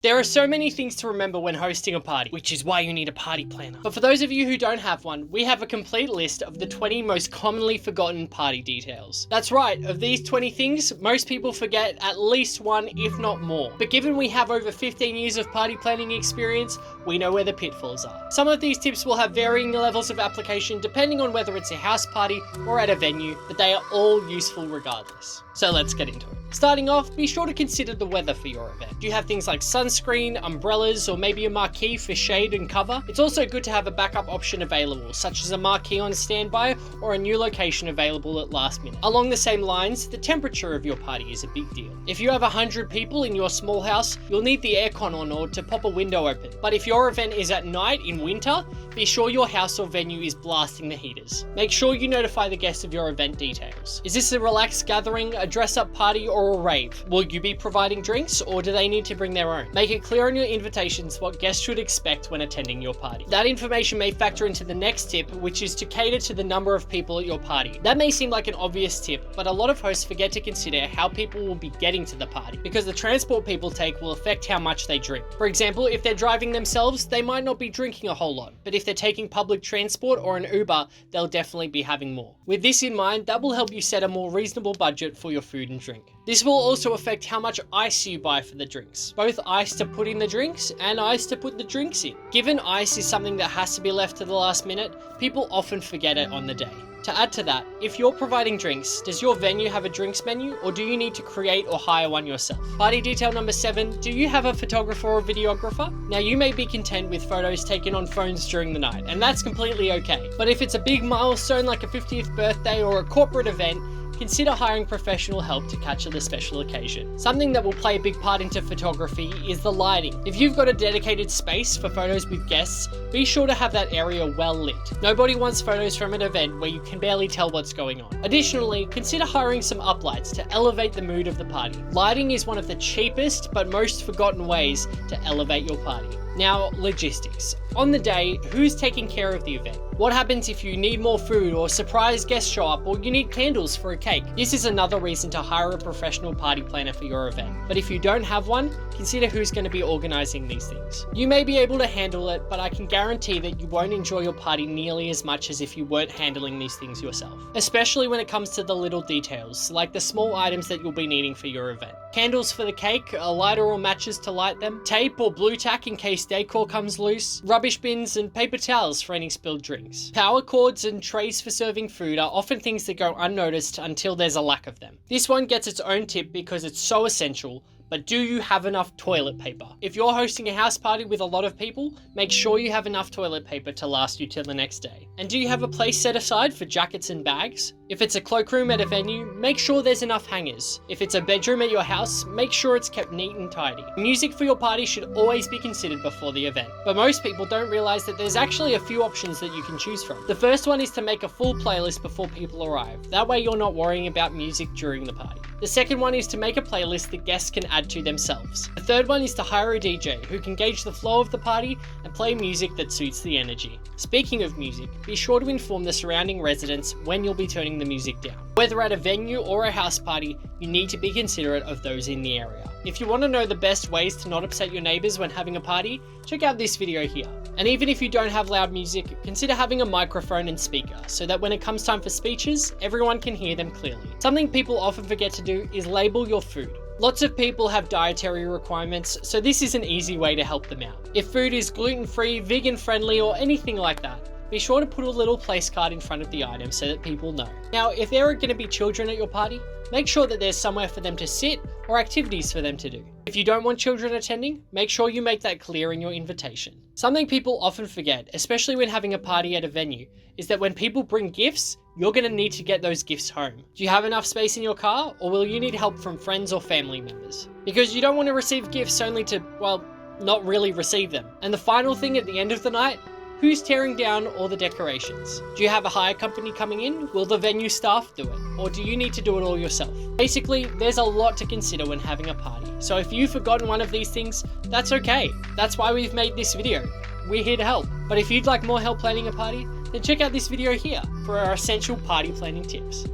There are so many things to remember when hosting a party, which is why you need a party planner. But for those of you who don't have one, we have a complete list of the 20 most commonly forgotten party details. That's right, of these 20 things, most people forget at least one, if not more. But given we have over 15 years of party planning experience, we know where the pitfalls are. Some of these tips will have varying levels of application depending on whether it's a house party or at a venue, but they are all useful regardless. So let's get into it. Starting off, be sure to consider the weather for your event. Do you have things like sunscreen, umbrellas, or maybe a marquee for shade and cover? It's also good to have a backup option available, such as a marquee on standby or a new location available at last minute. Along the same lines, the temperature of your party is a big deal. If you have 100 people in your small house, you'll need the aircon on or to pop a window open. But if your event is at night in winter, be sure your house or venue is blasting the heaters. Make sure you notify the guests of your event details. Is this a relaxed gathering, a dress-up party, or a rave? Will you be providing drinks, or do they need to bring their own? Make it clear on your invitations what guests should expect when attending your party. That information may factor into the next tip, which is to cater to the number of people at your party. That may seem like an obvious tip, but a lot of hosts forget to consider how people will be getting to the party, because the transport people take will affect how much they drink. For example, if they're driving themselves, they might not be drinking a whole lot, but if they're taking public transport or an Uber, they'll definitely be having more. With this in mind, that will help you set a more reasonable budget for your food and drink. This will also affect how much ice you buy for the drinks, both ice to put in the drinks and ice to put the drinks in. Given ice is something that has to be left to the last minute, people often forget it on the day. To add to that, if you're providing drinks, does your venue have a drinks menu, or do you need to create or hire one yourself? Party detail number 7, do you have a photographer or videographer? Now, you may be content with photos taken on phones during the night, and that's completely okay. But if it's a big milestone like a 50th birthday or a corporate event, consider hiring professional help to capture the special occasion. Something that will play a big part into photography is the lighting. If you've got a dedicated space for photos with guests, be sure to have that area well lit. Nobody wants photos from an event where you can barely tell what's going on. Additionally, consider hiring some uplights to elevate the mood of the party. Lighting is one of the cheapest but most forgotten ways to elevate your party. Now, logistics. On the day, who's taking care of the event? What happens if you need more food or surprise guests show up, or you need candles for a cake? This is another reason to hire a professional party planner for your event. But if you don't have one, consider who's going to be organizing these things. You may be able to handle it, but I can guarantee that you won't enjoy your party nearly as much as if you weren't handling these things yourself. Especially when it comes to the little details, like the small items that you'll be needing for your event. Candles for the cake, a lighter or matches to light them, tape or blue tack in case decor comes loose, rubbish bins and paper towels for any spilled drinks. Power cords and trays for serving food are often things that go unnoticed until there's a lack of them. This one gets its own tip because it's so essential. But do you have enough toilet paper? If you're hosting a house party with a lot of people, make sure you have enough toilet paper to last you till the next day. And do you have a place set aside for jackets and bags? If it's a cloakroom at a venue, make sure there's enough hangers. If it's a bedroom at your house, make sure it's kept neat and tidy. Music for your party should always be considered before the event, but most people don't realize that there's actually a few options that you can choose from. The first one is to make a full playlist before people arrive. That way you're not worrying about music during the party. The second one is to make a playlist that guests can add to themselves. The third one is to hire a DJ who can gauge the flow of the party and play music that suits the energy. Speaking of music, be sure to inform the surrounding residents when you'll be turning the music down. Whether at a venue or a house party, you need to be considerate of those in the area. If you want to know the best ways to not upset your neighbours when having a party, check out this video here. And even if you don't have loud music, consider having a microphone and speaker so that when it comes time for speeches, everyone can hear them clearly. Something people often forget to do is label your food. Lots of people have dietary requirements, so this is an easy way to help them out. If food is gluten-free, vegan-friendly, or anything like that, be sure to put a little place card in front of the item so that people know. Now, if there are going to be children at your party, make sure that there's somewhere for them to sit or activities for them to do. If you don't want children attending, make sure you make that clear in your invitation. Something people often forget, especially when having a party at a venue, is that when people bring gifts, you're going to need to get those gifts home. Do you have enough space in your car, or will you need help from friends or family members? Because you don't want to receive gifts only to, well, not really receive them. And the final thing at the end of the night, who's tearing down all the decorations? Do you have a hire company coming in? Will the venue staff do it? Or do you need to do it all yourself? Basically, there's a lot to consider when having a party. So if you've forgotten one of these things, that's okay. That's why we've made this video. We're here to help. But if you'd like more help planning a party, then check out this video here for our essential party planning tips.